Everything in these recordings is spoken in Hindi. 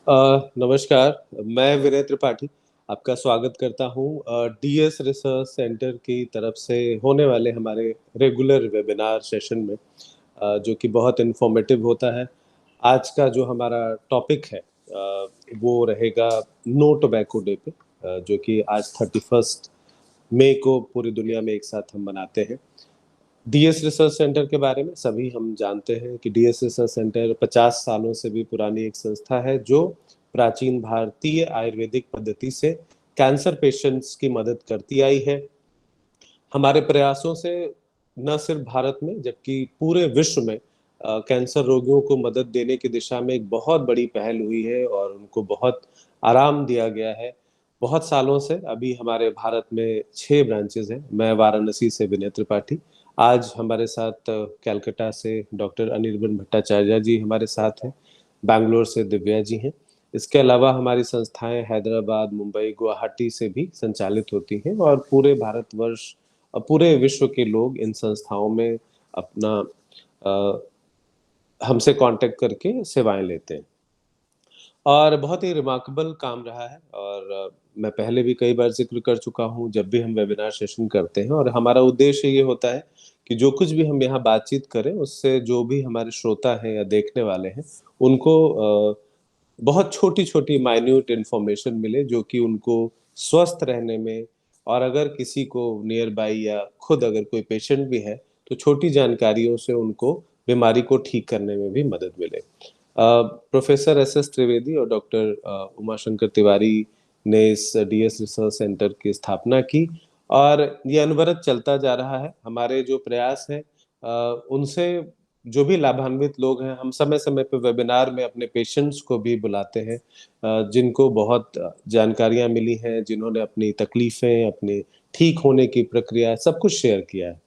नमस्कार, मैं विनय त्रिपाठी आपका स्वागत करता हूँ डीएस रिसर्च सेंटर की तरफ से होने वाले हमारे रेगुलर वेबिनार सेशन में जो कि बहुत इन्फॉर्मेटिव होता है। आज का जो हमारा टॉपिक है वो रहेगा नो टोबैको डे पे जो कि आज 31 मई को पूरी दुनिया में एक साथ हम मनाते हैं। डीएस रिसर्च सेंटर के बारे में सभी हम जानते हैं कि डीएस रिसर्च सेंटर 50 सालों से भी पुरानी एक संस्था है जो प्राचीन भारतीय आयुर्वेदिक पद्धति से कैंसर पेशेंट्स की मदद करती आई है। हमारे प्रयासों से न सिर्फ भारत में जबकि पूरे विश्व में कैंसर रोगियों को मदद देने की दिशा में एक बहुत बड़ी पहल हुई है और उनको बहुत आराम दिया गया है। बहुत सालों से अभी हमारे भारत में 6 ब्रांचेस हैं। मैं वाराणसी से विनय त्रिपाठी। आज हमारे साथ कलकत्ता से डॉक्टर अनिर्बन भट्टाचार्य जी हमारे साथ हैं। बैंगलोर से दिव्या जी हैं। इसके अलावा हमारी संस्थाएं हैदराबाद, मुंबई, गुवाहाटी से भी संचालित होती हैं और पूरे भारतवर्ष पूरे विश्व के लोग इन संस्थाओं में अपना हमसे कांटेक्ट करके सेवाएं लेते हैं और बहुत ही रिमार्केबल काम रहा है और मैं पहले भी कई बार जिक्र कर चुका हूँ जब भी हम वेबिनार सेशन करते हैं और हमारा उद्देश्य ये होता है कि जो कुछ भी हम यहाँ बातचीत करें उससे जो भी हमारे श्रोता हैं या देखने वाले हैं उनको बहुत छोटी-छोटी माइन्यूट इन्फॉर्मेशन मिले जो कि उनको स्वस्थ रहने में और अगर किसी को नियर बाय या खुद अगर कोई पेशेंट भी है, तो छोटी जानकारियों से उनको बीमारी को ठीक करने में भी मदद मिले। Professor SS. त्रिवेदी और डॉक्टर उमाशंकर तिवारी ने इस डीएस रिसर्च सेंटर की स्थापना की और ये अनवरत चलता जा रहा है। हमारे जो प्रयास हैं उनसे जो भी लाभान्वित लोग हैं, हम समय-समय पे वेबिनार में अपने पेशेंट्स को भी बुलाते हैं जिनको बहुत जानकारियाँ मिली हैं, जिन्होंने अपनी तकलीफ़ें, अपने ठीक होने की प्रक्रिया सब कुछ शेयर किया है।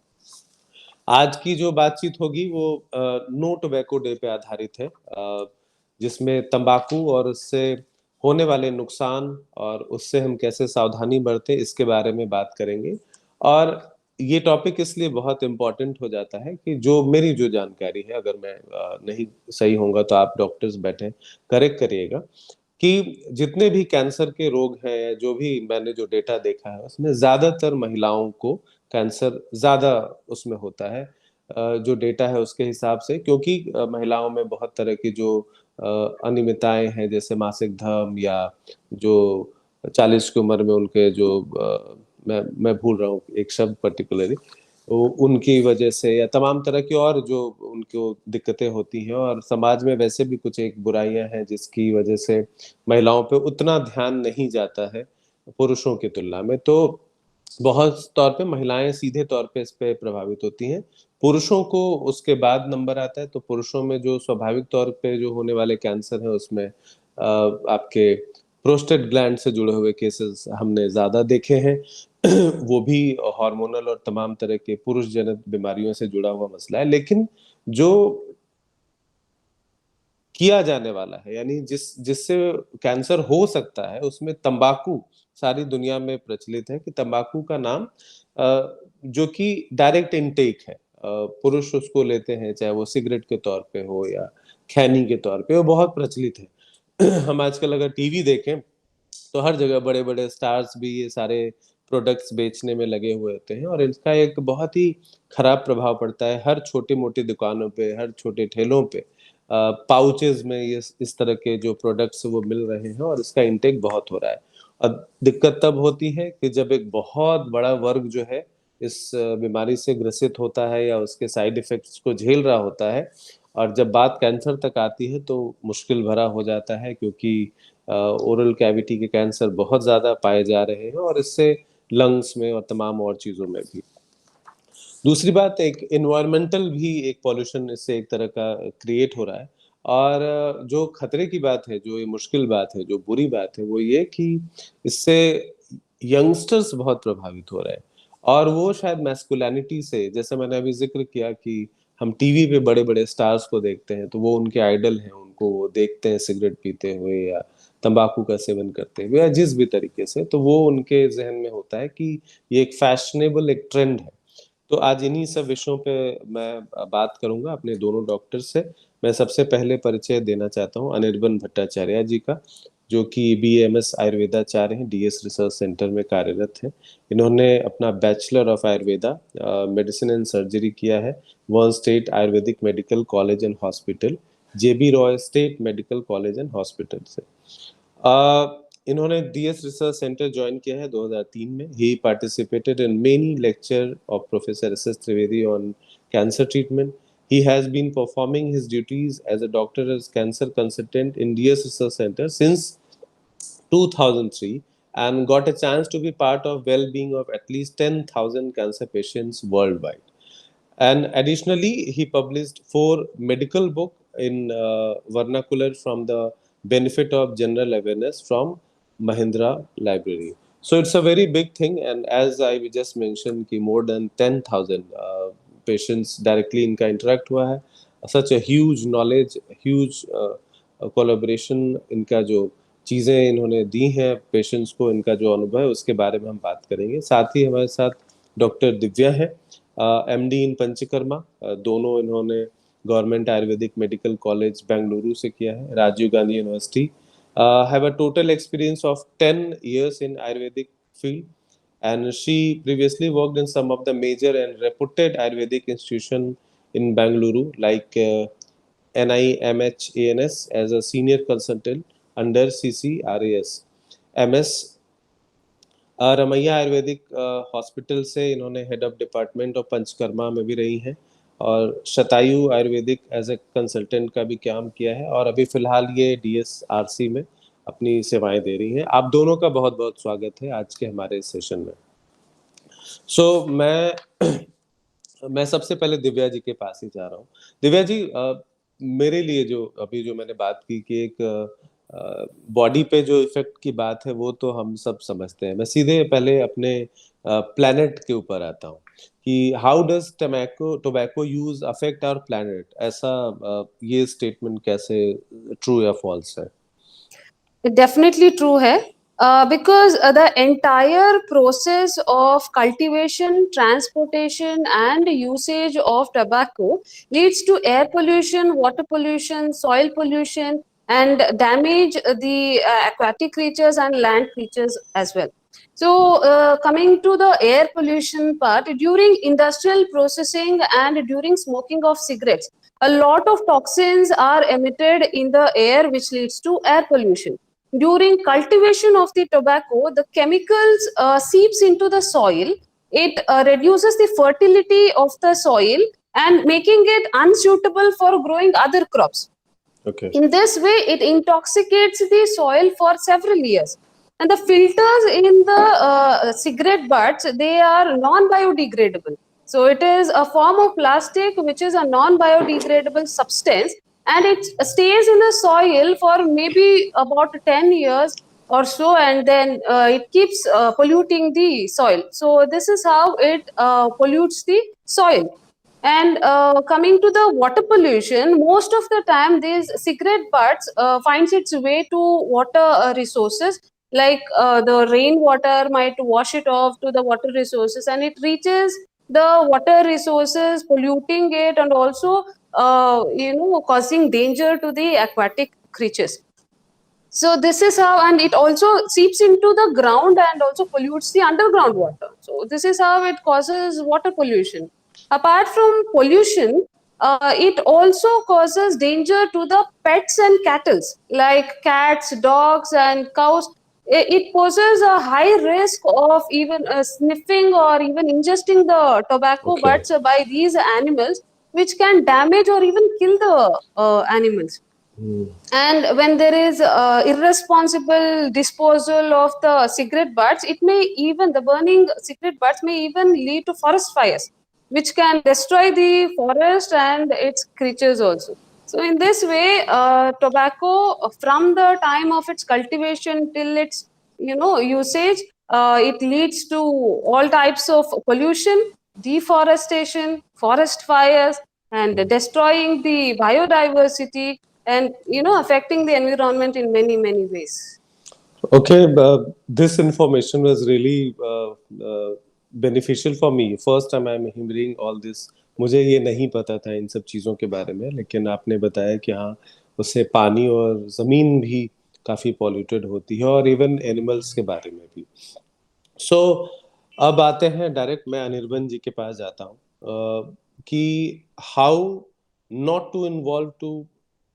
आज की जो बातचीत होगी वो नो टोबैको डे पे आधारित है जिसमें तंबाकू और उससे होने वाले नुकसान और उससे हम कैसे सावधानी बरतें इसके बारे में बात करेंगे। और ये टॉपिक इसलिए बहुत इम्पोर्टेंट हो जाता है कि जो मेरी जो जानकारी है अगर मैं नहीं सही होऊँगा तो आप डॉक्टर्स बैठे करेक्ट करिएगा कि जितने भी कैंसर के रोग हैं, जो भी मैंने जो डेटा देखा है उसमें ज़्यादातर महिलाओं को कैंसर ज़्यादा उसमें होता है जो डेटा है उसके हिसाब से क्योंकि महिलाओं में बहुत तरह की जो अनियमितताएँ हैं जैसे मासिक धर्म या जो 40 की उम्र में उनके जो मैं भूल रहा हूँ एक शब्द पर्टिकुलरली उनकी वजह से या तमाम तरह की और जो उनको दिक्कतें होती हैं और समाज में वैसे भी कुछ एक बुराइयां हैं जिसकी वजह से महिलाओं पे उतना ध्यान नहीं जाता है पुरुषों की तुलना में तो बहुत तौर पे महिलाएं सीधे तौर पे इस पे प्रभावित होती हैं पुरुषों को उसके बाद नंबर आता है तो पुरुषों में जो स्वाभाविक तौर पे जो होने वाले कैंसर है उसमें आपके प्रोस्टेट ग्लैंड से जुड़े हुए केसेस हमने ज्यादा देखे हैं वो भी हार्मोनल और तमाम तरह के पुरुष जनित बीमारियों से जुड़ा हुआ मसला है लेकिन जो किया जाने वाला है यानी जिससे कैंसर हो सकता है उसमें तंबाकू सारी दुनिया में प्रचलित है कि तंबाकू का नाम जो कि डायरेक्ट इनटेक है पुरुष उसको लेते हैं चाहे वो सिगरेट के तौर पे हो या खैनी के तौर पे वो बहुत प्रचलित है हम आजकल अगर टीवी देखें तो हर जगह बड़े-बड़े स्टार्स भी ये सारे प्रोडक्ट्स बेचने में लगे हुए होते हैं और इसका एक बहुत ही खराब प्रभाव पड़ता है हर छोटी-मोटी दुकानों पे, हर छोटे ठेलों पे पाउचेज़ में ये इस तरह के जो प्रोडक्ट्स वो मिल रहे हैं और इसका इंटेक बहुत हो रहा है। अब दिक्कत तब होती है कि जब एक बहुत बड़ा वर्ग जो है इस बीमारी से ग्रसित होता है या उसके साइड इफ़ेक्ट्स को झेल रहा होता है और जब बात कैंसर तक आती है तो मुश्किल भरा हो जाता है क्योंकि ओरल कैविटी के कैंसर बहुत ज़्यादा पाए जा रहे हैं और इससे लंग्स में और तमाम और चीज़ों में भी। दूसरी बात एक एनवायरमेंटल भी एक पॉल्यूशन इससे एक तरह का क्रिएट हो रहा है और जो खतरे की बात है, जो ये मुश्किल बात है, जो बुरी बात है, वो ये कि इससे यंगस्टर्स बहुत प्रभावित हो रहे हैं और वो शायद मैस्कुलिनिटी से जैसे मैंने अभी ज़िक्र किया कि हम टीवी पे बड़े-बड़े स्टार्स को देखते हैं, तो वो उनके आइडल हैं, उनको वो देखते हैं सिगरेट पीते हुए या तंबाकू का सेवन करते हुए या जिस भी तरीके से, तो वो उनके ज़हन में होता है कि ये एक फैशनेबल एक ट्रेंड है। तो आज इन्हीं सब विषयों पे मैं बात करूँगा अपने दोनों डॉक्टर से। मैं सबसे पहले परिचय देना चाहता हूँ अनिर्बन भट्टाचार्य जी का, जो कि BAMS आयुर्वेदाचार्य हैं, DS रिसर्च सेंटर में कार्यरत हैं। इन्होंने अपना bachelor of Ayurveda medicine and surgery किया है one state Ayurvedic medical college and hospital, JB Roy state medical college and hospital से। इन्होंने DS रिसर्च सेंटर ज्वाइन किया है 2003 में। He participated in many lecture of professor SS Trivedi on cancer treatment. He has been performing his duties as a doctor as cancer consultant in DS Research Center since 2003 and got a chance to be part of well-being of at least 10,000 cancer patients worldwide. And additionally, he published 4 medical books in vernacular from the benefit of general awareness from Mahindra Library. So it's a very big thing, and as I just mentioned, कि more than 10,000 patients directly इनका interact हुआ है. Such a huge knowledge, huge collaboration, इनका जो चीज़ें इन्होंने दी हैं पेशेंट्स को, इनका जो अनुभव है उसके बारे में हम बात करेंगे. साथ ही हमारे साथ डॉक्टर दिव्या है, MD इन पंचकर्मा. दोनों इन्होंने government ayurvedic medical college Bengaluru से किया है, Rajiv Gandhi university. Have a total experience of 10 years in Ayurvedic field, and she previously worked in some of the major and reputed Ayurvedic institution in Bengaluru like NIMHANS as a senior consultant under CCRAS. MS Ramaiah ayurvedic hospital से इन्होंने head of department of Panchakarma में भी रही हैं, और Shatayu ayurvedic as a consultant का भी काम किया है, और अभी फिलहाल ये DSRC में अपनी सेवाएं दे रही हैं. आप दोनों का बहुत बहुत स्वागत है आज के हमारे सेशन में. मैं सबसे पहले दिव्या जी के पास ही जा रहा हूँ. दिव्या जी, मेरे लिए जो अभी जो मैंने बात की कि एक बॉडी पे जो इफेक्ट की बात है वो तो हम सब समझते हैं. मैं सीधे पहले अपने प्लैनेट के ऊपर आता हूँ कि how does tobacco use affect our planet. ऐसा ये स्टेटमेंट कैसे ट्रू या फॉल्स है? Definitely true है. Because the entire process of cultivation, transportation, and usage of tobacco leads to air pollution, water pollution, soil pollution, and damage the aquatic creatures and land creatures as well. So, coming to the air pollution part, during industrial processing and during smoking of cigarettes, a lot of toxins are emitted in the air, which leads to air pollution. During cultivation of the tobacco, the chemicals seeps into the soil. It reduces the fertility of the soil and making it unsuitable for growing other crops. Okay. In this way, it intoxicates the soil for several years. And the filters in the cigarette butts, they are non-biodegradable. So it is a form of plastic which is a non-biodegradable substance, and it stays in the soil for maybe about 10 years or so, and then it keeps polluting the soil. So this is how it pollutes the soil. And coming to the water pollution, most of the time these cigarette butts finds its way to water resources, like the rainwater might wash it off to the water resources, and it reaches the water resources, polluting it, and also causing danger to the aquatic creatures. So this is how, and it also seeps into the ground and also pollutes the underground water. So this is how it causes water pollution. Apart from pollution, it also causes danger to the pets and cattle, like cats, dogs, and cows. It poses a high risk of even sniffing or even ingesting the tobacco butts by these animals, which can damage or even kill the animals. And when there is irresponsible disposal of the cigarette butts, the burning cigarette butts may even lead to forest fires, which can destroy the forest and its creatures also. So in this way, tobacco, from the time of its cultivation till its usage, it leads to all types of pollution, deforestation, forest fires, and destroying the biodiversity, and affecting the environment in many ways. Okay, this information was really beneficial for me. First time I'm hearing all this मुझे ये नहीं पता था इन सब चीज़ों के बारे में, लेकिन आपने बताया कि हाँ, उससे पानी और ज़मीन भी काफ़ी पॉल्यूटेड होती है और इवन एनिमल्स के बारे में भी। सो अब आते हैं डायरेक्ट मैं अनिर्बन जी के पास जाता हूँ कि how not to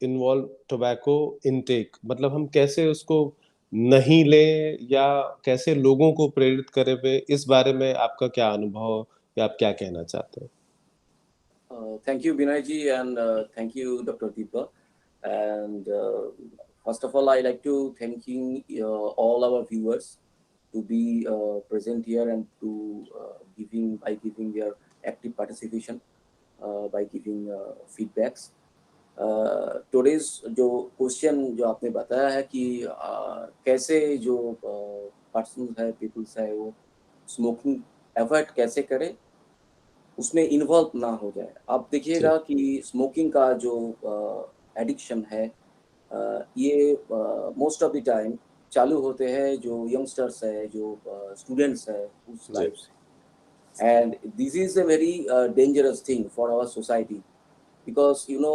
involve tobacco intake, मतलब हम कैसे उसको नहीं लें या कैसे लोगों को प्रेरित करें वे, इस बारे में आपका क्या अनुभव या आप क्या कहना चाहते हैं? Thank you, Binayji, and thank you, Dr. Deepa. And first of all, I like to thanking all our viewers to be present here and to giving their active participation by giving feedbacks. Today's जो क्वेश्चन जो आपने बताया है कि कैसे जो पर्सन है पीपल्स है वो स्मोकिंग अवॉइड कैसे करें, उसमें इन्वॉल्व ना हो जाए। आप जी, देखिएगा कि स्मोकिंग का जो एडिक्शन है ये मोस्ट ऑफ द टाइम चालू होते हैं जो यंगस्टर्स है, जो स्टूडेंट्स है उस जी, लाइफ से। And this is a very dangerous thing for our society because you know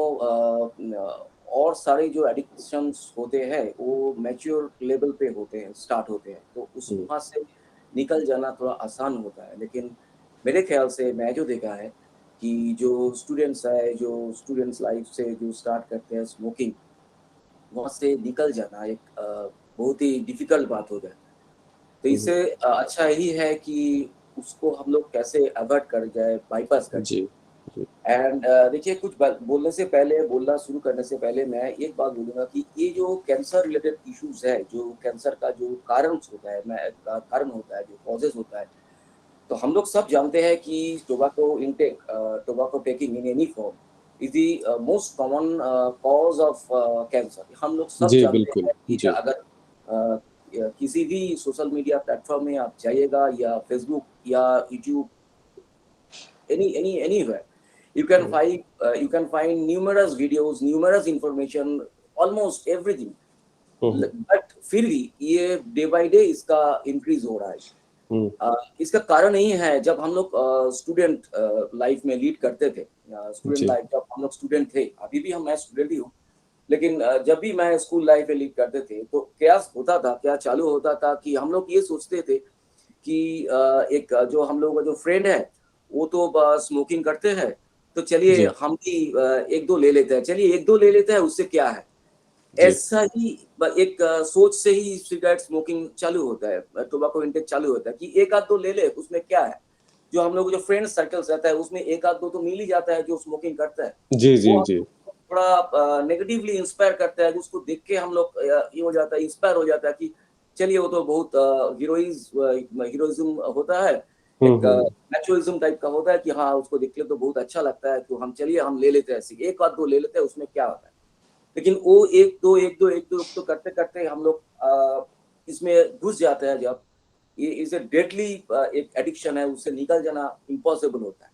और सारे जो एडिक्शंस होते हैं वो मैच्योर लेवल पे होते हैं, स्टार्ट होते हैं, तो उस हुँ, वहाँ से निकल जाना थोड़ा आसान होता है। लेकिन मेरे ख्याल से मैं जो देखा है कि जो स्टूडेंट्स है, जो स्टूडेंट्स लाइफ से जो स्टार्ट करते हैं स्मोकिंग, वहाँ से निकल जाना एक बहुत ही डिफिकल्ट बात हो जाए। तो हुँ, हुँ, इससे अच्छा यही है कि उसको हम लोग कैसे अवॉइड कर जाए, बाईपास कर जाए। जी, जी, एंड देखिए कुछ बोलने से पहले, बोलना शुरू करने से पहले मैं एक बात बोलूँगा कि ये जो कैंसर रिलेटेड इश्यूज़ है, जो कैंसर का जो कारण होता है, कारण होता है, जो कॉजेज़ होता है, तो हम लोग सब जानते हैं कि tobacco taking in any form is the most common cause of cancer. हम लोग सब जी, जानते बिल्कुल, हैं कि जी, अगर किसी भी सोशल मीडिया प्लेटफ़ॉर्म में आप जाइएगा या फ़ेसबुक या YouTube, anywhere hmm, you can find numerous videos, numerous information, almost everything, hmm, hmm, but फिर भी ये डे बाय डे इसका इंक्रीज हो रहा है। हुँ, इसका कारण यही है, जब हम लोग स्टूडेंट लाइफ में लीड करते थे, स्टूडेंट जी, लाइफ जब हम लोग स्टूडेंट थे, अभी भी मैं स्टूडेंट ही हूँ, लेकिन जब भी मैं स्कूल लाइफ में लीड करते थे तो क्या होता था, क्या चालू होता था कि हम लोग ये सोचते थे कि एक जो हम लोग का जो फ्रेंड है वो तो स्मोकिंग करते हैं, तो चलिए जी, हम भी एक दो ले लेते हैं, चलिए एक दो ले लेते हैं, उससे क्या है। जी, ऐसा ही एक सोच से ही सिगरेट स्मोकिंग चालू होता है, टोबैको इंटेक चालू होता है कि एक आध दो ले ले, उसमें क्या है। जो हम लोग जो फ्रेंड सर्कल्स रहता है उसमें एक आध दो तो मिल ही जाता है जो स्मोकिंग करता है। जी, वो जी, हम जी, लोग को थोड़ा नेगेटिवली इंस्पायर करता है, उसको देख के हम लोग ये हो जाता है, इंस्पायर हो जाता है कि चलिए वो तो बहुत हीरोइज्म होता है, हुँ, एक हुँ, मैचोइज्म टाइप का होता है कि हाँ उसको देख के तो बहुत अच्छा लगता है, तो हम चलिए हम ले लेते हैं, एक आध दो ले लेते हैं, उसमें क्या होता है। लेकिन वो एक दो करते करते हम लोग इसमें घुस जाते हैं। जब ये इज ए डेडली एक एडिक्शन है, उससे निकल जाना इम्पॉसिबल होता है।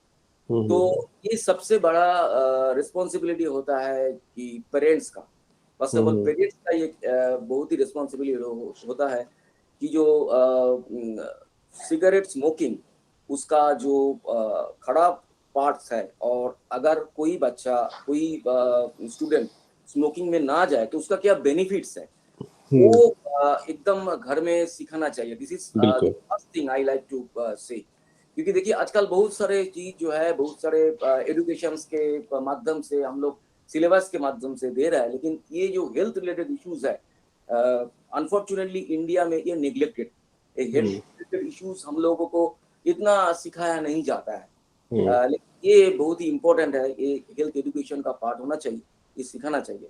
हुँ, तो हुँ, ये सबसे बड़ा रिस्पॉन्सिबिलिटी होता है कि पेरेंट्स का। First hmm, of all hmm, parents का ये बहुत ही रिस्पॉन्सिबिलिटी होता है कि जो सिगरेट स्मोकिंग उसका जो खराब पार्ट्स है, और अगर कोई बच्चा, कोई स्टूडेंट स्मोकिंग में ना जाए तो उसका क्या बेनिफिट्स है, वो हुँ, एकदम घर में सिखाना चाहिए। दिस इज द बिल्कुल, first thing I like to say. क्योंकि देखिए आजकल बहुत सारे चीज जो है, बहुत सारे एजुकेशन के माध्यम से हम लोग सिलेबस के माध्यम से दे रहा है, लेकिन ये जो हेल्थ रिलेटेड इश्यूज है, अनफॉर्चुनेटली इंडिया में ये निग्लेक्टेड। ये हेल्थ हुँ, रिलेटेड इश्यूज हम लोगों को इतना सिखाया नहीं जाता है। हुँ, लेकिन ये बहुत ही इम्पोर्टेंट है, ये हेल्थ एजुकेशन का पार्ट होना चाहिए, ये सिखाना चाहिए।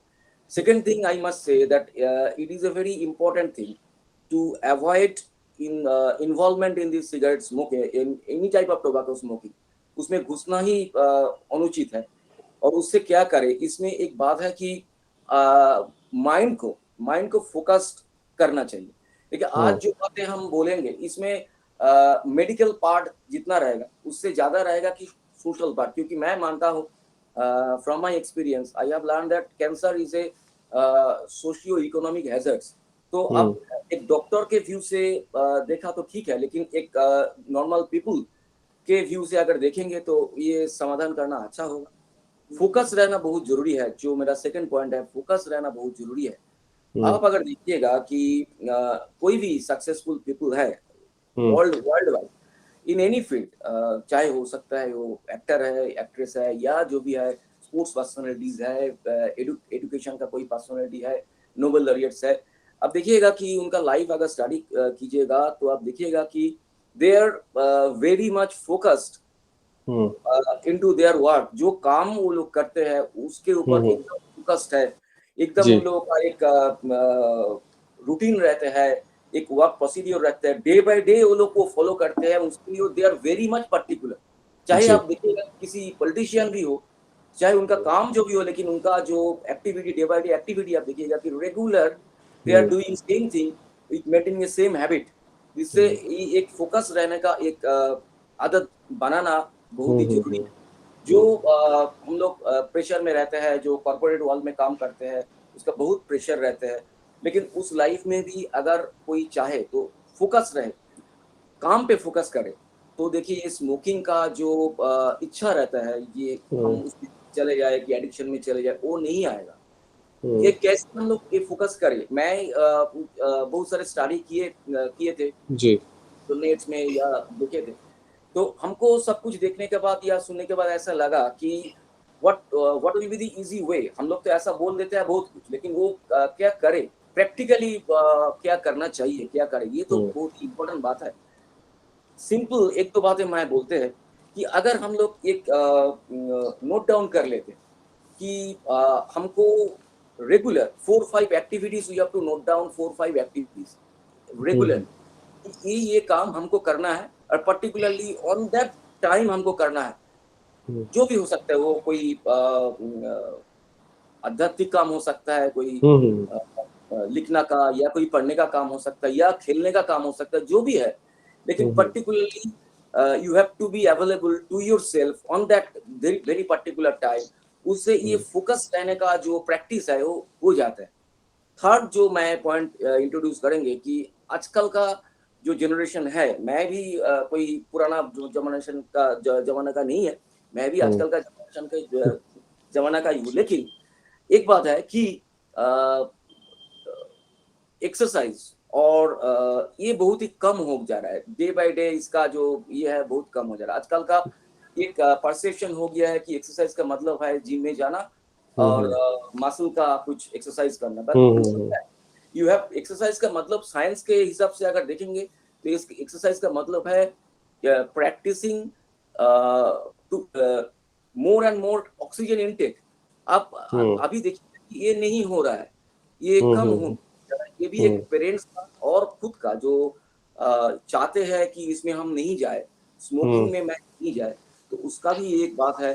Second thing I must say that it is a very important thing to avoid involvement in the cigarette smoking, in any type of tobacco smoking. उसमें घुसना ही अनुचित है। और उससे क्या करें, इसमें एक बात है कि माइंड को फोकस करना चाहिए। देखिए आज हुँ, जो बातें हम बोलेंगे इसमें मेडिकल पार्ट जितना रहेगा उससे ज्यादा रहेगा कि सोशल पार्ट। क्योंकि मैं मानता हूँ, from my experience I have learn that cancer is a socio economic hazards. तो हुँ, अब एक डॉक्टर के व्यू से देखा तो ठीक है, लेकिन एक नॉर्मल पीपल के व्यू से अगर देखेंगे तो ये समाधान करना अच्छा होगा। फोकस रहना बहुत जरूरी है, जो मेरा सेकंड पॉइंट है, फोकस रहना बहुत जरूरी है। आप अगर देखिएगा कि कोई भी सक्सेसफुल पीपल है world wide in any field, चाहे हो सकता है वो एक्टर है, एक्ट्रेस है, या जो भी है, स्पोर्ट्स पर्सनालिटीज है, एजुकेशन का कोई पर्सनालिटी है, नोबेल लॉरियट्स है। अब देखिएगा कि उनका लाइफ अगर स्टडी कीजिएगा तो आप देखिएगा कि they are very much focused into their work. जो काम वो लोग करते हैं उसके ऊपर एकदम फोकस्ड है, एकदम उन लोगों का एक रूटीन रहते हैं, एक वर्क प्रोसीड्यूर रहता है, डे बाय डे वो लोग को फॉलो करते हैं, उसके लिए they are very much particular. चाहे आप देखिएगा किसी पॉलिटिशियन भी हो, चाहे उनका काम जो भी हो, लेकिन उनका जो activity, day by day activity आप देखिएगा कि regular they are doing same thing with maintaining same habit. जिससे एक फोकस रहने का एक आदत बनाना बहुत ही जरूरी है। जो हम लोग प्रेशर में रहते हैं, जो कॉर्पोरेट वर्ल्ड में काम करते हैं, उसका बहुत प्रेशर रहते हैं, लेकिन उस लाइफ में भी अगर कोई चाहे तो फोकस रहे, काम पे फोकस करे, तो देखिए स्मोकिंग का जो इच्छा रहता है, ये हम उसमें चले जाए कि एडिक्शन में चले जाए, वो नहीं आएगा। ये कैसे हम लोग ये फोकस करें। मैं बहुत सारे स्टडी किए थे जी तो नेट्स में या देखे थे, तो हमको सब कुछ देखने के बाद या सुनने के बाद ऐसा लगा कि what will be the easy way. हम लोग तो ऐसा बोल देते हैं बहुत कुछ, लेकिन वो क्या करें प्रैक्टिकली, क्या करना चाहिए, क्या करें, ये तो बहुत इंपॉर्टेंट बात है। सिंपल एक तो बातें मैं बोलते हैं कि अगर हम लोग एक नोट डाउन कर लेते कि हमको regular 4-5 activities, you have to note down 4-5 activities regular, ये काम हमको करना है और पर्टिकुलरली ऑन दैट टाइम हमको करना है। जो भी हो सकता है, वो कोई आध्यात्मिक काम हो सकता है, कोई लिखना का या कोई पढ़ने का काम हो सकता है, या खेलने का काम हो सकता है, जो भी है, लेकिन particularly you have to be available to yourself on that very particular time. उससे ये फोकस रहने का जो प्रैक्टिस है वो हो जाता है। थर्ड जो मैं पॉइंट इंट्रोड्यूस करेंगे कि आजकल का जो जनरेशन है, मैं भी कोई पुराना जमाना का नहीं है, मैं भी आजकल का जनरेशन का जमाना का ही हूँ, लेकिन एक बात है कि एक्सरसाइज और ये बहुत ही कम हो जा रहा है डे बाय डे। इसका जो ये है बहुत कम हो जा रहा है। आजकल का एक परसेप्शन हो गया है कि एक्सरसाइज का मतलब है जिम में जाना और मसल का कुछ एक्सरसाइज करना, बट यू हैव एक्सरसाइज का मतलब साइंस के हिसाब से अगर देखेंगे तो इस एक्सरसाइज का मतलब है practising to more and more oxygen intake. आप अभी देखिए ये नहीं हो रहा है, ये कम हो, ये भी एक पेरेंट्स का और खुद का जो चाहते हैं कि इसमें हम नहीं जाए, स्मोकिंग में मैं नहीं जाए, तो उसका भी एक बात है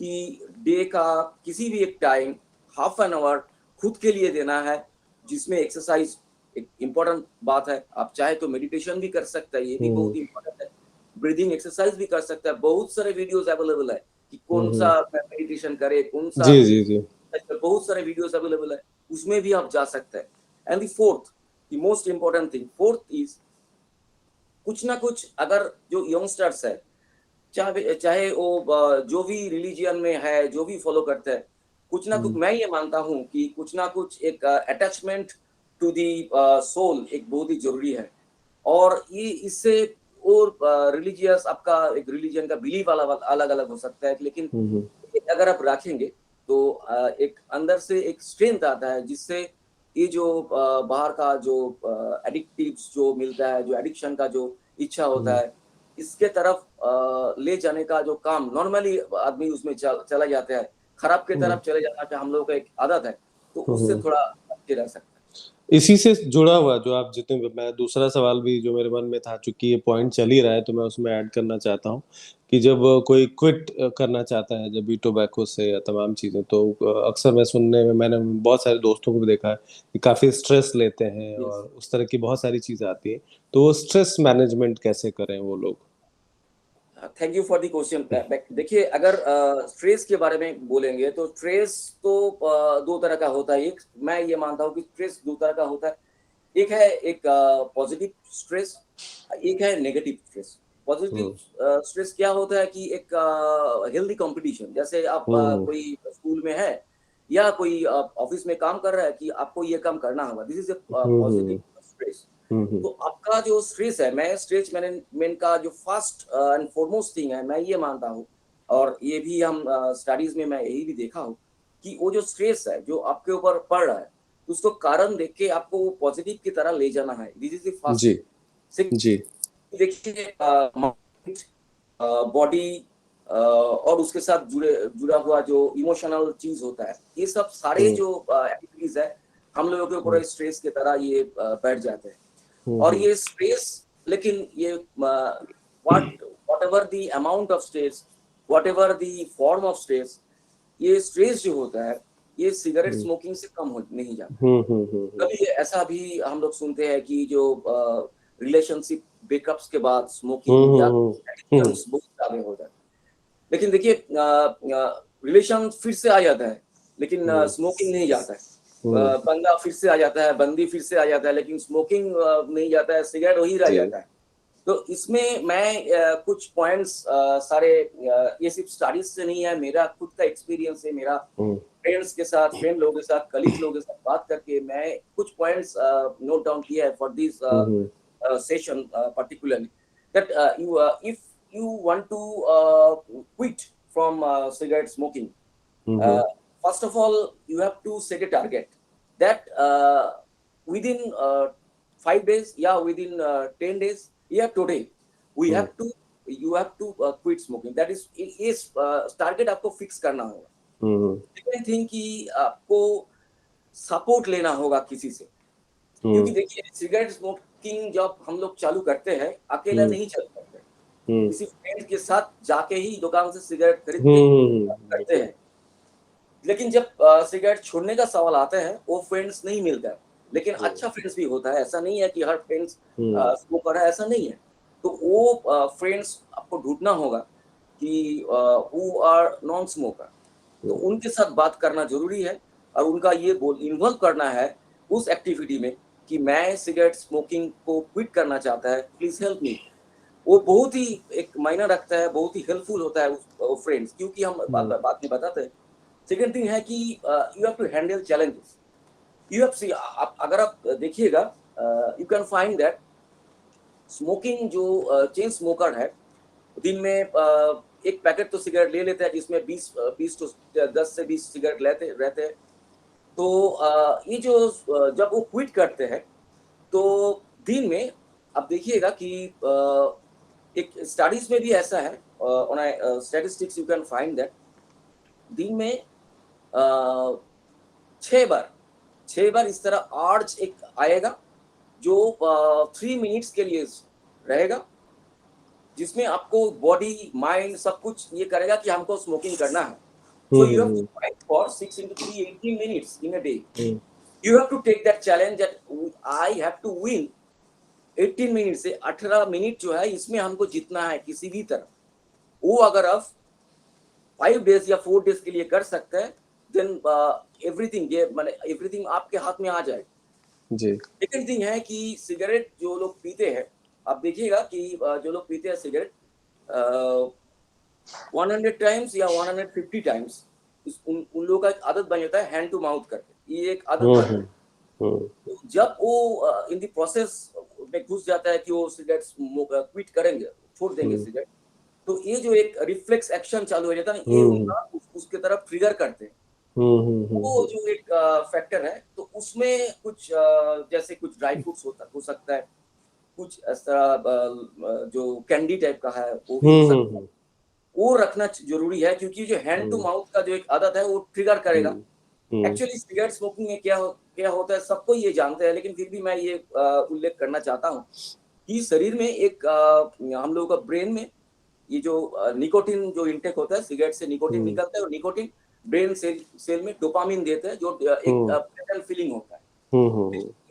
कि डे का किसी भी एक टाइम हाफ एन आवर खुद के लिए देना है, जिसमें एक्सरसाइज एक इम्पोर्टेंट बात है। आप चाहे तो मेडिटेशन भी कर सकते हैं, ये भी बहुत इम्पोर्टेंट है, ब्रीदिंग एक्सरसाइज भी कर सकते हैं। बहुत सारे वीडियोस अवेलेबल है कि कौन सा मेडिटेशन करे, कौन सा, जी, बहुत सारे वीडियोस अवेलेबल है, उसमें भी आप जा सकते हैं। And the fourth, the most important thing, fourth is कुछ ना कुछ, अगर जो यंगस्टर्स है, चाहे वो जो भी रिलीजियन में है, जो भी फॉलो करते हैं, कुछ ना कुछ, मैं ये मानता हूँ कि कुछ ना कुछ एक अटैचमेंट टू दी सोल एक बहुत ही जरूरी है। और ये इससे और रिलीजियस, आपका एक रिलीजन का बिलीव अलग अलग हो सकता है, लेकिन अगर आप रखेंगे तो एक अंदर से एक स्ट्रेंथ आता है, जिससे ये जो बाहर का जो एडिक्टिव्स जो मिलता है, जो एडिक्शन का जो इच्छा होता है, इसके तरफ ले जाने का जो काम नॉर्मली आदमी उसमें चला जाता है, खराब की तरफ चले जाना का हम लोगों का एक आदत है, तो उससे थोड़ा बचे रह सकता है। इसी से जुड़ा हुआ जो आप जितने, मैं दूसरा सवाल भी जो मेरे मन में था, चूंकि ये पॉइंट चल ही रहा है तो मैं उसमें ऐड करना चाहता हूँ कि जब कोई क्विट करना चाहता है, जब भी टोबैको से या तमाम चीजें, तो अक्सर मैंने बहुत सारे दोस्तों को भी देखा है कि काफी स्ट्रेस लेते हैं और उस तरह की बहुत सारी चीजें आती है, तो वो स्ट्रेस मैनेजमेंट कैसे करें वो लोग? Thank you for the question. देखिए, अगर स्ट्रेस के बारे में बोलेंगे तो स्ट्रेस तो दो तरह का होता है। एक, मैं ये मानता हूँ कि स्ट्रेस दो तरह का होता है। एक है एक पॉजिटिव स्ट्रेस, एक है नेगेटिव स्ट्रेस। पॉजिटिव स्ट्रेस क्या होता है कि एक हेल्दी कंपटीशन, जैसे आप कोई स्कूल में है या कोई ऑफिस में काम कर रहा है कि आपको ये काम करना होगा, this is a positive stress. तो आपका जो स्ट्रेस है, मैं स्ट्रेस मैनेजमेंट का जो फर्स्ट एंड फॉरमोस्ट थिंग है, मैं ये मानता हूँ, और ये भी हम स्टडीज में मैं यही भी देखा हूँ कि वो जो स्ट्रेस है जो आपके ऊपर पड़ रहा है, उसको कारण देख के आपको वो पॉजिटिव की तरह ले जाना है। This is the first. जी देखिए, बॉडी और उसके साथ जुड़ा हुआ जो इमोशनल चीज होता है, ये सब सारे जो एक्टिविटीज है हम लोगों के ऊपर स्ट्रेस की तरह ये बैठ जाते हैं। और ये स्ट्रेस, लेकिन ये what ever the amount of stress, what ever the form of stress, ये स्ट्रेस जो होता है ये सिगरेट स्मोकिंग से कम हो नहीं जाता। कभी ऐसा भी हम लोग सुनते हैं कि जो रिलेशनशिप ब्रेकअप्स के बाद स्मोकिंग या एडिक्शंस बहुत ज्यादा हो जाता है। लेकिन देखिए, रिलेशन फिर से आ जाता है लेकिन स्मोकिंग नहीं जाता है। बंदा फिर से आ जाता है, बंदी फिर से आ जाता है, लेकिन स्मोकिंग नहीं जाता है, सिगरेट वही रह जाता है। तो इसमें मैं कुछ पॉइंट्स सारे, ये सिर्फ स्टडीज से नहीं है, मेरा खुद का एक्सपीरियंस है। मेरा फ्रेंड्स के साथ, फ्रेंड लोगों के साथ, कलीग लोगों के साथ बात करके मैं कुछ पॉइंट्स नोट डाउन किया है for this session particularly, that if you want to quit from cigarette smoking, first of all you have to set a target that within 5 days, yeah, within 10 days, yeah, today you have to quit smoking. That is target आपको फिक्स करना होगा। सेकंड थिंग कि आपको सपोर्ट लेना होगा किसी से, क्योंकि देखिए सिगरेट स्मोकिंग जब हम लोग चालू करते हैं अकेला नहीं चल सकते, किसी फ्रेंड के साथ जाके ही दुकान से सिगरेट खरीद के करते हैं। लेकिन जब सिगरेट छोड़ने का सवाल आता है वो फ्रेंड्स नहीं मिलता है, लेकिन अच्छा फ्रेंड्स भी होता है। ऐसा नहीं है कि हर फ्रेंड्स स्मोकर है, ऐसा नहीं है। तो वो फ्रेंड्स आपको ढूंढना होगा कि हु आर नॉन स्मोकर, तो उनके साथ बात करना जरूरी है और उनका ये इन्वॉल्व करना है उस एक्टिविटी में कि मैं सिगरेट स्मोकिंग को क्विट करना चाहता है, प्लीज हेल्प मी। वो बहुत ही एक मायना रखता है, बहुत ही हेल्पफुल होता है उस फ्रेंड्स, क्योंकि हम बात में बताते हैं। सेकेंड थिंग है कि you have to handle challenges. You have see, अगर आप देखिएगा, you can find that smoking जो चेन स्मोकर है दिन में एक पैकेट तो सिगरेट ले लेते हैं जिसमें 20 to 10 से 20 सिगरेट लेते रहते हैं। तो ये जो जब वो क्विट करते हैं तो दिन में आप देखिएगा कि एक स्टडीज में भी ऐसा है, on statistics you can find that दिन में 6 बार इस तरह आर्ज एक आएगा जो 3 मिनट्स के लिए रहेगा, जिसमें आपको बॉडी माइंड सब कुछ ये करेगा कि हमको स्मोकिंग करना है। So you have to fight for 6 into 3, 18 minutes in a day. You have to take that challenge that I have to win 18 minutes से 18 मिनट जो है इसमें हमको जीतना है किसी भी तरह। वो अगर आप 5 days या 4 days के लिए कर सकते हैं, then everything, ये माने everything आपके हाथ में आ जाएगा। जी। सेकंड थिंग है कि सिगरेट जो लोग पीते हैं, आप देखिएगा कि जो लोग पीते हैं सिगरेट 100 टाइम्स या 150 टाइम्स उन लोगों का एक आदत बन जाता है हैंड टू माउथ करके, ये एक आदत बन जाती है। तो जब वो इन द प्रोसेस में घुस जाता है कि वो सिगरेट क्विट करेंगे, छोड़ देंगे सिगरेट, तो ये जो एक रिफ्लेक्स एक्शन चालू हो जाता है, ये उनका उसके तरफ ट्रिगर करते हैं। वो जो एक फैक्टर है, तो उसमें कुछ जैसे कुछ ड्राई फ्रूट्स हो सकता है, कुछ ऐसा जो कैंडी टाइप का है वो भी हो सकता है, वो रखना जरूरी है, क्योंकि जो हैंड टू माउथ का जो एक आदत है वो ट्रिगर करेगा। एक्चुअली सिगरेट स्मोकिंग में क्या होता है सबको ये जानते हैं, लेकिन फिर भी मैं ये उल्लेख करना चाहता हूँ कि शरीर में एक हम लोगों का ब्रेन में ये जो निकोटिन जो इंटेक होता है, सिगरेट से निकोटिन निकलता है और निकोटिन ब्रेन सेल में डोपामिन देता है, जो एक प्लेजेंट फीलिंग होता है।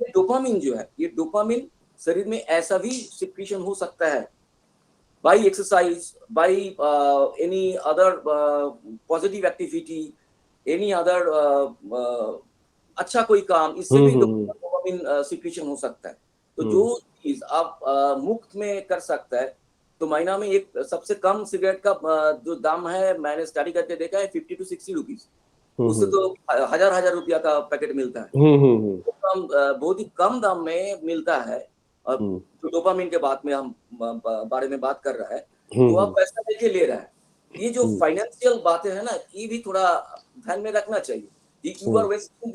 ये डोपामिन जो है, ये डोपामिन शरीर में ऐसा भी सिक्रीशन हो सकता है by exercise, by any other positive activity, any other अच्छा कोई काम, इससे भी डोपामिन सिक्रीशन हो सकता है। तो जो चीज आप मुफ्त में कर सकता है तो महीना में एक सबसे कम सिगरेट का जो दाम है, मैंने स्टडी करके देखा है 50 to 60 रुपीज। उससे तो हजार रुपया का पैकेट मिलता है। तो बहुत ही कम दाम में मिलता है। और जो डोपामिन के बात में हम बारे में बात कर रहा है, तो आप पैसा देके ले रहा है। ये जो फाइनेंशियल बातें है ना, ये भी थोड़ा ध्यान में रखना चाहिए। If you are wasting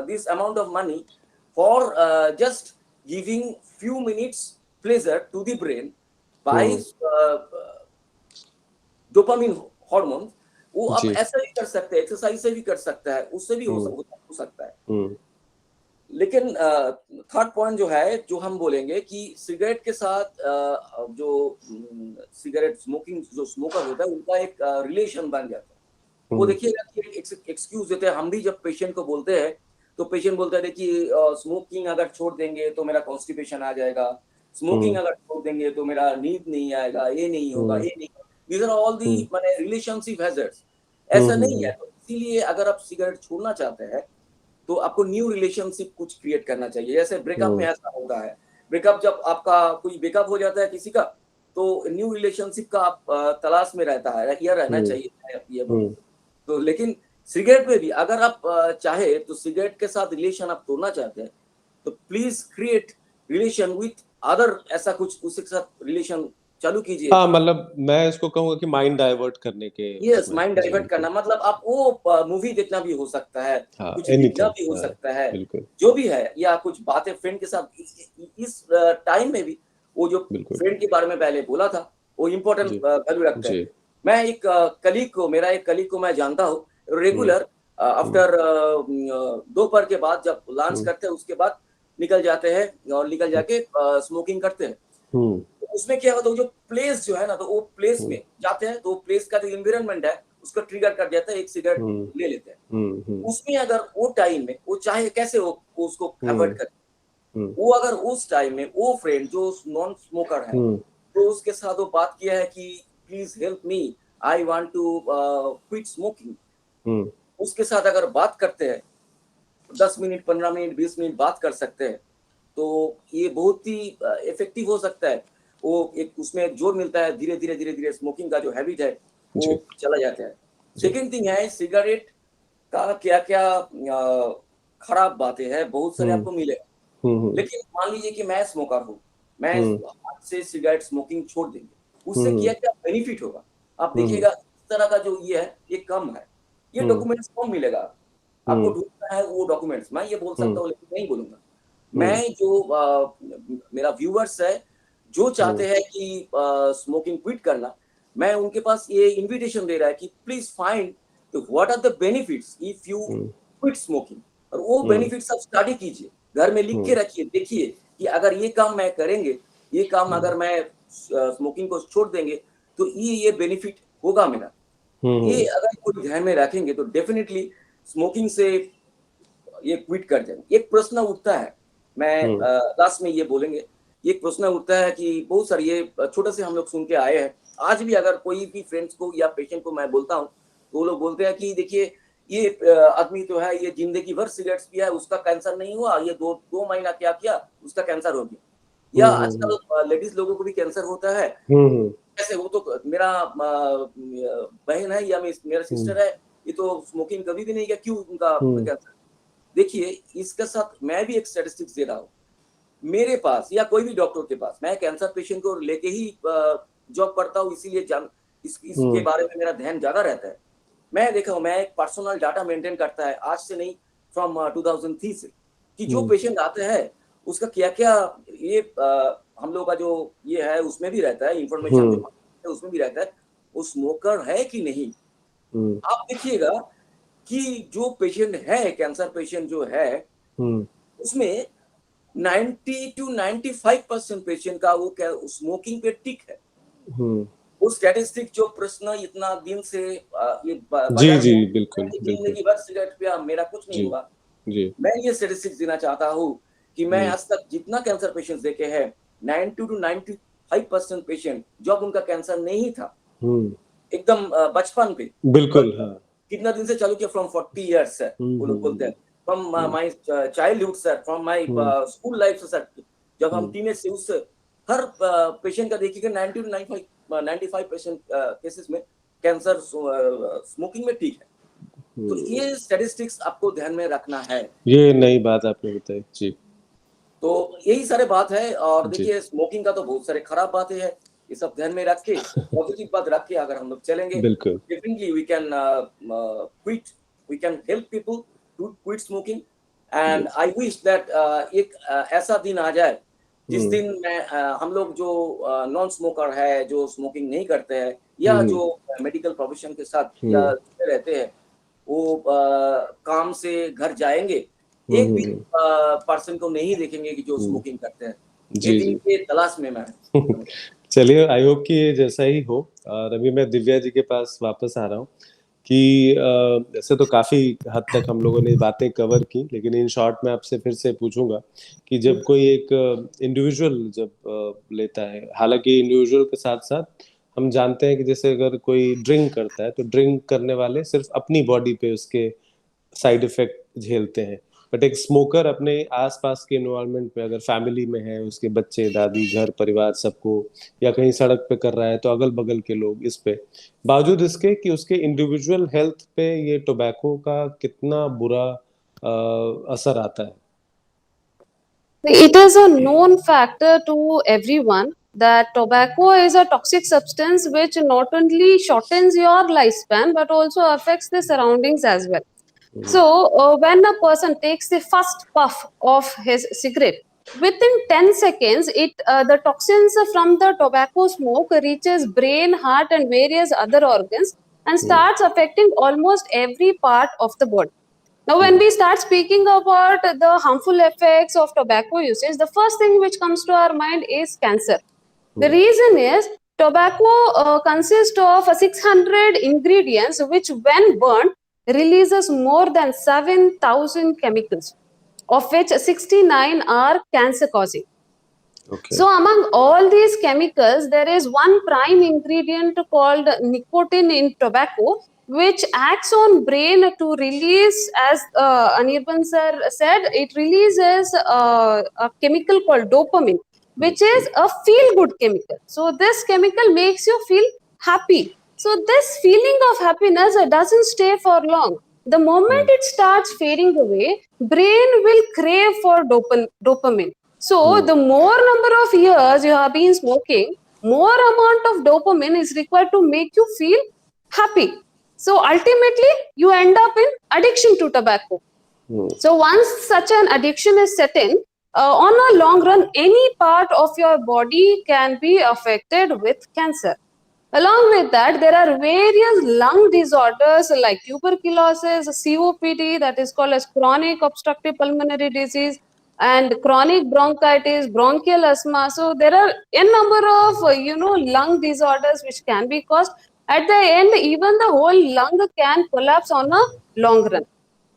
this amount of money for just giving few minutes pleasure to the brain by dopamine hormones, वो आप ऐसा भी कर सकते हैं, एक्सरसाइज से भी कर सकता है, उससे भी हो सकता है। लेकिन थर्ड पॉइंट जो है, जो हम बोलेंगे कि सिगरेट के साथ जो सिगरेट स्मोकिंग जो स्मोकर होता है, उनका एक रिलेशन बन जाता है। वो देखिएगा कि एक्सक्यूज देते हैं। हम भी जब पेशेंट को बोलते हैं, तो पेशेंट बोलता है देखिए स्मोकिंग अगर छोड़ देंगे तो मेरा कॉन्स्टिपेशन आ जाएगा, स्मोकिंग अगर छोड़ देंगे तो मेरा नींद नहीं आएगा, ये नहीं होगा, ये नहीं होगा। These are all the माने रिलेशनशिप हैजर्ड्स। ऐसा नहीं है। तो इसीलिए अगर आप सिगरेट छोड़ना चाहते हैं, तो आपको न्यू रिलेशनशिप कुछ क्रिएट करना चाहिए। जैसे ब्रेकअप में ऐसा होता है, ब्रेकअप जब आपका कोई ब्रेकअप हो जाता है किसी का, तो न्यू रिलेशनशिप का आप तलाश में रहता है, यह रहना चाहिए। तो लेकिन सिगरेट में भी अगर आप चाहे तो सिगरेट के साथ रिलेशन आप तोड़ना चाहते हैं, तो please create relation with other, ऐसा कुछ उसके साथ रिलेशन चालू कीजिए। हाँ, मतलब मैं इसको कहूंगा कि माइंड डाइवर्ट करने के। यस, माइंड डाइवर्ट करना मतलब आप वो मूवी देखना भी हो सकता है, कुछ लिखना भी हो सकता है, जो भी है, या कुछ बातें फ्रेंड के साथ। इस टाइम में भी वो जो फ्रेंड के बारे में पहले बोला था, वो इम्पोर्टेंट वैल्यू रखता है। मैं एक मेरा एक कलीग को मैं जानता हूँ, रेगुलर आफ्टर दोपहर के बाद जब लंच करते हैं, उसके बाद निकल जाते हैं और निकल जाके स्मोकिंग करते हैं। तो उसमें क्या होता है, जो प्लेस जो है ना, तो वो प्लेस में जाते हैं, तो प्लेस का जो एनवायरनमेंट है उसको ट्रिगर कर देता है, एक सिगरेट ले लेते हैं। उसमें अगर वो टाइम में वो चाहे कैसे वो उसको अवॉइड करे, वो अगर उस टाइम में वो फ्रेंड जो नॉन स्मोकर है, तो उसके साथ वो बात किया है कि please help me, I want to quit smoking, उसके साथ अगर बात करते हैं, 10 मिनट 15 मिनट 20 मिनट बात कर सकते हैं, तो ये बहुत ही इफेक्टिव हो सकता है। वो एक उसमें जोर मिलता है, धीरे धीरे स्मोकिंग का जो हैबिट है वो चला जाता है। सेकंड थिंग है, सिगरेट का क्या क्या खराब बातें हैं, बहुत सारे आपको मिलेगा। लेकिन मान लीजिए कि मैं स्मोकर हूँ, मैं आज से सिगरेट स्मोकिंग छोड़ देंगे, उससे क्या क्या बेनिफिट होगा आप देखिएगा। इस तरह का जो ये है, ये कम है, ये डॉक्यूमेंट्स कम मिलेगा आपको। ढूंढना है वो डॉक्यूमेंट्स, मैं ये बोल सकता हूँ लेकिन नहीं बोलूंगा। मैं जो मेरा व्यूअर्स है जो चाहते हैं कि स्मोकिंग क्विट करना, मैं उनके पास ये इनविटेशन दे रहा है कि please find what are the benefits if you quit smoking. और वो बेनिफिट्स आप स्टडी कीजिए, घर में लिख के रखिए, देखिए कि अगर ये काम मैं करेंगे, ये काम अगर मैं स्मोकिंग को छोड़ देंगे, तो ये बेनिफिट होगा मेरा। ये अगर कोई ध्यान में रखेंगे तो डेफिनेटली स्मोकिंग से ये क्विट कर देंगे। एक प्रश्न उठता है, मैं लास्ट में ये बोलेंगे, एक प्रश्न उठता है कि बहुत सारे ये छोटे से हम लोग सुन के आए हैं। आज भी अगर कोई भी फ्रेंड्स को या पेशेंट को मैं बोलता हूँ, तो वो लोग बोलते हैं कि देखिए ये आदमी तो है, ये जिंदगी भर सिगरेट्स पिया है, उसका कैंसर नहीं हुआ, ये दो महीना क्या किया, उसका कैंसर हो गया। या आजकल लेडीज लोगों को भी कैंसर होता है। कैसे? वो तो मेरा बहन है या मेरा सिस्टर है, ये तो स्मोकिंग कभी भी नहीं किया, क्यों उनका कैंसर? देखिए, इसके साथ मैं भी एक स्टैटिस्टिक्स दे रहा हूँ। मेरे पास या कोई भी डॉक्टर के पास, मैं कैंसर पेशेंट को लेके ही जॉब करता हूँ, इसीलिए इसके बारे में मेरा ध्यान ज्यादा रहता है। मैं देखा हूँ, मैं एक पर्सनल डाटा मेंटेन करता है, आज से नहीं, फ्रॉम 2003 से, कि जो पेशेंट आते हैं उसका क्या क्या ये हम लोग का जो ये है उसमें भी रहता है, इंफॉर्मेशन जो उसमें भी रहता है, वो स्मोकर है कि नहीं। आप देखिएगा कि जो पेशेंट है, कैंसर पेशेंट जो है, उसमें 90 to 95% पेशेंट का वो क्या स्मोकिंग पे टिक है। वो स्टैटिस्टिक जो प्रश्न इतना दिन से ये जी बिल्कुल जिंदगी भर सिगरेट पिया, मेरा कुछ नहीं हुआ, मैं ये स्टैटिस्टिक्स देना चाहता हूँ कि मैं आज तक जितना कैंसर पेशेंट्स देखे हैं, 90 to 95% पेशेंट जब उनका कैंसर नहीं था, एकदम बचपन पे, बिल्कुल, कितना दिन से चालू किया, फ्रॉम 40 years सर, वो लोग बोलते हैं, from my childhood sir, from my school life sir, जब हम टीनेज से उससे हर पेशेंट का देखिएगा 90 to 95% केसेस में कैंसर स्मोकिंग में ठीक है। तो ये स्टैटिस्टिक्स आपको ध्यान में रखना है। ये नई बात आपने बताई जी। तो यही सारे बात है। और जी। देखिए स्मोकिंग का तो बहुत सारे खराब बातें हैं, ये सब ध्यान में रख के पॉजिटिव बात रख के अगर हम लोग चलेंगे, बिल्कुल। Definitely we can quit, we can help people to quit smoking. And I wish that एक ऐसा दिन आ जाए जिस दिन मैं हम लोग जो नॉन स्मोकर है, जो स्मोकिंग नहीं करते हैं या जो मेडिकल प्रोफेशन के साथ या जुड़े रहते हैं, वो काम से घर जाएंगे, एक भी पर्सन को नहीं देखेंगे कि जो स्मोकिंग करते हैं। ये जी दिन जी। के तलाश में मैं चलिए, आई होप कि ये जैसा ही हो। और अभी मैं दिव्या जी के पास वापस आ रहा हूँ कि ऐसे तो काफी हद तक हम लोगों ने बातें कवर की, लेकिन इन शॉर्ट में आपसे फिर से पूछूंगा कि जब कोई एक इंडिविजुअल जब लेता है, हालांकि इंडिविजुअल के साथ साथ हम जानते हैं कि जैसे अगर कोई ड्रिंक करता है तो ड्रिंक करने वाले सिर्फ अपनी बॉडी पे उसके साइड इफेक्ट झेलते हैं, बट एक स्मोकर अपने आसपास के एनवायरनमेंट में, अगर फैमिली में है, उसके बच्चे, दादी, घर परिवार सबको, या कहीं सड़क पे कर रहा है तो अगल बगल के लोग, इस पे बावजूद इसके कि उसके इंडिविजुअल हेल्थ पे ये टोबैको का कितना बुरा असर आता है। It is a known factor to everyone that tobacco is a toxic substance which not only shortens your lifespan but also affects the surroundings as well. So, when a person takes the first puff of his cigarette, within 10 seconds, the toxins from the tobacco smoke reaches brain, heart, and various other organs and starts affecting almost every part of the body. Now, when we start speaking about the harmful effects of tobacco usage, the first thing which comes to our mind is cancer. The reason is tobacco consists of 600 ingredients which, when burned, releases more than 7,000 chemicals, of which 69 are cancer causing. Okay. So, among all these chemicals, there is one prime ingredient called nicotine in tobacco, which acts on brain to release, as Anirban sir said, it releases a chemical called dopamine, which is a feel-good chemical. So, this chemical makes you feel happy. So, this feeling of happiness doesn't stay for long. The moment it starts fading away, brain will crave for dopamine. So, the more number of years you have been smoking, more amount of dopamine is required to make you feel happy. So, ultimately, you end up in addiction to tobacco. So, once such an addiction is set in, on a long run, any part of your body can be affected with cancer. Along with that, there are various lung disorders like tuberculosis, COPD, that is called as chronic obstructive pulmonary disease, and chronic bronchitis, bronchial asthma. So there are a number of lung disorders which can be caused. At the end, even the whole lung can collapse on a long run.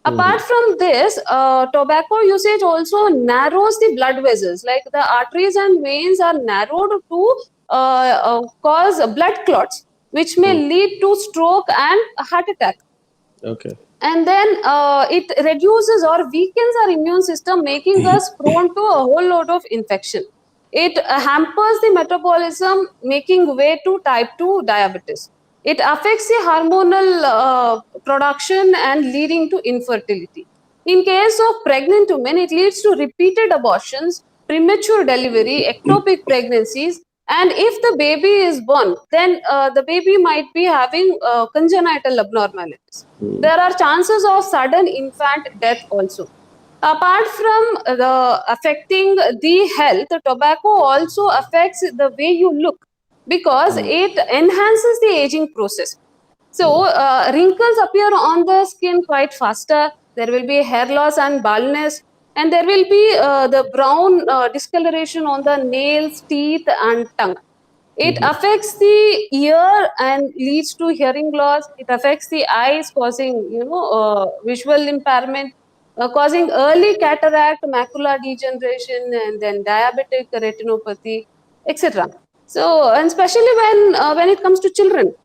Apart from this, tobacco usage also narrows the blood vessels. Like the arteries and veins are narrowed to cause blood clots, which may lead to stroke and a heart attack. Okay. And then it reduces or weakens our immune system, making us prone to a whole lot of infection. It hampers the metabolism, making way to type 2 diabetes. It affects the hormonal production and leading to infertility. In case of pregnant women, it leads to repeated abortions, premature delivery, ectopic pregnancies, and if the baby is born, then the baby might be having congenital abnormalities. There are chances of sudden infant death also. Apart from affecting the health, tobacco also affects the way you look because it enhances the aging process. So, wrinkles appear on the skin quite faster. There will be hair loss and baldness, and there will be the brown discoloration on the nails, teeth, and tongue. It affects the ear and leads to hearing loss. It affects the eyes, causing visual impairment, causing early cataract, macular degeneration, and then diabetic retinopathy, etc. So, and especially when it comes to children.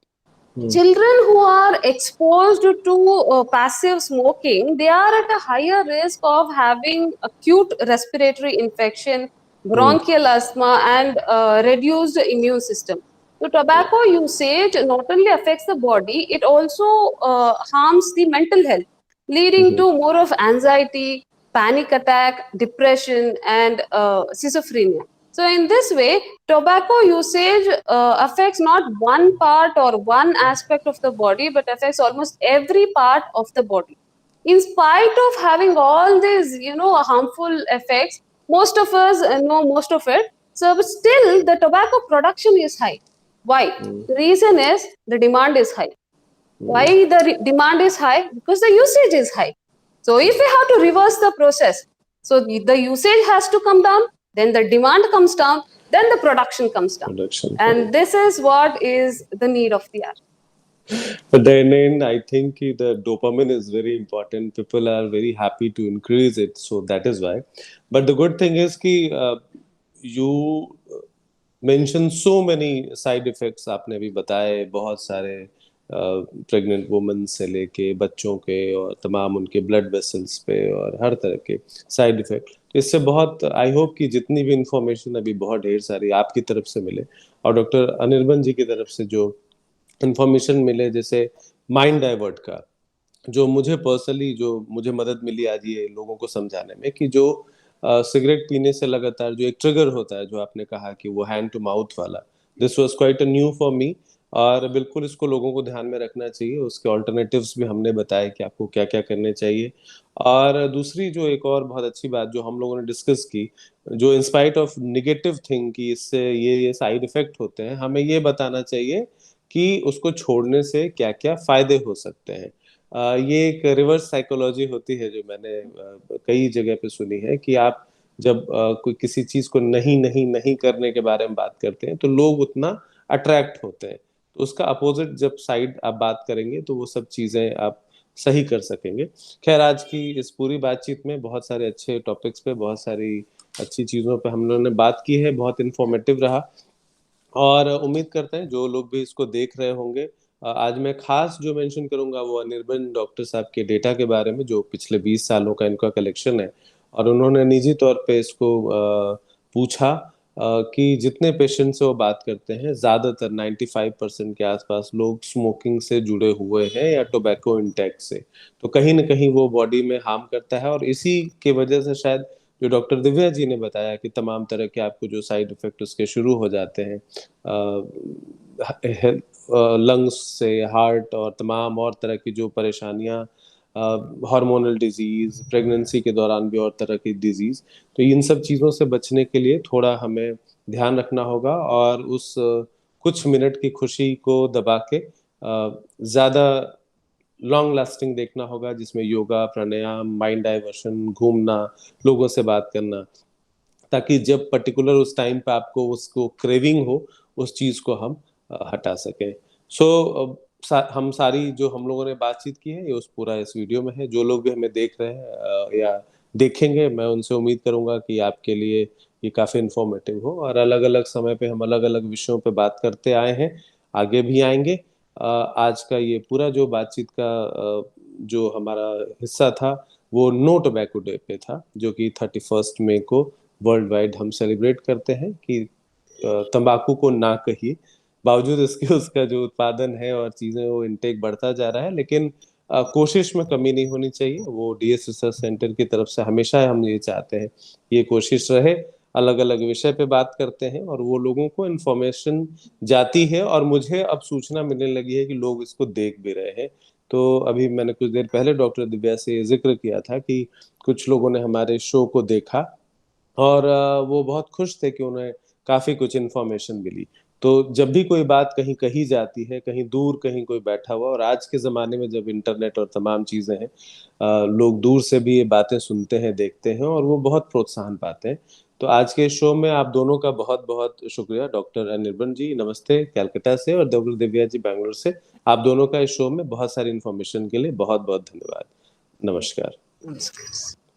Children who are exposed to passive smoking, they are at a higher risk of having acute respiratory infection, bronchial asthma, and reduced immune system. So tobacco usage not only affects the body, it also harms the mental health, leading to more of anxiety, panic attack, depression, and schizophrenia. So in this way, tobacco usage affects not one part or one aspect of the body, but affects almost every part of the body. In spite of having all these, harmful effects, most of us know most of it. So, but still, the tobacco production is high. Why? The reason is the demand is high. Why the demand is high? Because the usage is high. So if we have to reverse the process, so the usage has to come down, then the demand comes down, then the production comes down. Production, And this is what is the need of the hour. but then I think the dopamine is very important. People are very happy to increase it, so that is why. But the good thing is कि you mention so many side effects. आपने अभी बताए बहुत सारे प्रेग्नेंट वुमेन से लेके बच्चों के और तमाम उनके ब्लड वेसल्स पे और हर तरह के साइड इफेक्ट। तो इससे बहुत आई होप कि जितनी भी इंफॉर्मेशन अभी बहुत ढेर सारी आपकी तरफ से मिले और डॉक्टर अनिर्बन जी की तरफ से जो इंफॉर्मेशन मिले, जैसे माइंड डाइवर्ट का, जो मुझे पर्सनली जो मुझे मदद मिली आज ये लोगों को समझाने में कि जो सिगरेट पीने से लगातार जो एक ट्रिगर होता है, जो आपने कहा कि वो हैंड टू माउथ वाला, this was quite a new for me. और बिल्कुल इसको लोगों को ध्यान में रखना चाहिए। उसके ऑल्टरनेटिव्स भी हमने बताए कि आपको क्या क्या करने चाहिए। और दूसरी जो एक और बहुत अच्छी बात जो हम लोगों ने डिस्कस की, जो इंस्पाइट ऑफ निगेटिव थिंग कि इससे ये साइड इफेक्ट होते हैं, हमें ये बताना चाहिए कि उसको छोड़ने से क्या क्या फायदे हो सकते हैं। ये एक रिवर्स साइकोलॉजी होती है जो मैंने कई जगह पे सुनी है कि आप जब कोई किसी चीज को नहीं नहीं नहीं करने के बारे में बात करते हैं तो लोग उतना अट्रैक्ट होते हैं। तो उसका अपोजिट जब साइड आप बात करेंगे तो वो सब चीजें आप सही कर सकेंगे। खैर, आज की इस पूरी बातचीत में बहुत सारे अच्छे टॉपिक्स पे, बहुत सारी अच्छी चीजों पे हम लोगों ने बात की है। बहुत इन्फॉर्मेटिव रहा और उम्मीद करते हैं जो लोग भी इसको देख रहे होंगे। आज मैं खास जो मेंशन करूंगा वो अनिर्बन डॉक्टर साहब के डेटा के बारे में, जो पिछले 20 सालों का इनका कलेक्शन है। और उन्होंने निजी तौर पे इसको पूछा कि जितने पेशेंट से वो बात करते हैं, ज़्यादातर 95% के आसपास लोग स्मोकिंग से जुड़े हुए हैं या टोबैको इंटेक से। तो कहीं ना कहीं वो बॉडी में हार्म करता है और इसी की वजह से शायद जो डॉक्टर दिव्या जी ने बताया कि तमाम तरह के आपको जो साइड इफेक्ट उसके शुरू हो जाते हैं, लंग्स से, हार्ट और तमाम और तरह की जो परेशानियां, हार्मोनल डिजीज, प्रेगनेंसी के दौरान भी और तरह की डिजीज। तो इन सब चीज़ों से बचने के लिए थोड़ा हमें ध्यान रखना होगा और उस कुछ मिनट की खुशी को दबा के ज़्यादा लॉन्ग लास्टिंग देखना होगा, जिसमें योगा, प्राणायाम, माइंड डाइवर्शन, घूमना, लोगों से बात करना, ताकि जब पर्टिकुलर उस टाइम पे आपको उसको क्रेविंग हो, उस चीज़ को हम हटा सकें। हम सारी जो हम लोगों ने बातचीत की है ये उस पूरा इस वीडियो में है। जो लोग भी हमें देख रहे हैं या देखेंगे, मैं उनसे उम्मीद करूंगा कि आपके लिए ये काफ़ी इन्फॉर्मेटिव हो। और अलग अलग समय पे हम अलग अलग विषयों पे बात करते आए हैं, आगे भी आएंगे। आज का ये पूरा जो बातचीत का जो हमारा हिस्सा था वो नो टोबैको डे पे था, जो कि 31 मई को वर्ल्ड वाइड हम सेलिब्रेट करते हैं कि तंबाकू को ना कहिए। बावजूद इसके उसका जो उत्पादन है और चीज़ें वो इनटेक बढ़ता जा रहा है, लेकिन कोशिश में कमी नहीं होनी चाहिए। वो डीएस रिसर्च सेंटर की तरफ से हमेशा हम ये चाहते हैं ये कोशिश रहे, अलग अलग विषय पे बात करते हैं और वो लोगों को इन्फॉर्मेशन जाती है और मुझे अब सूचना मिलने लगी है कि लोग इसको देख भी रहे हैं। तो अभी मैंने कुछ देर पहले डॉक्टर दिव्या से जिक्र किया था कि कुछ लोगों ने हमारे शो को देखा और वो बहुत खुश थे कि उन्हें काफ़ी कुछ इन्फॉर्मेशन मिली। तो जब भी कोई बात कहीं कही जाती है, कहीं दूर कहीं कोई बैठा हुआ, और आज के ज़माने में जब इंटरनेट और तमाम चीज़ें हैं, लोग दूर से भी ये बातें सुनते हैं, देखते हैं और वो बहुत प्रोत्साहन पाते हैं। तो आज के शो में आप दोनों का बहुत बहुत शुक्रिया। डॉक्टर अनिर्बन जी नमस्ते कैलकाटा से, और डॉक्टर दिव्या जी बैंगलोर से। आप दोनों का इस शो में बहुत सारी इन्फॉर्मेशन के लिए बहुत बहुत धन्यवाद। नमस्कार। नमस्कार।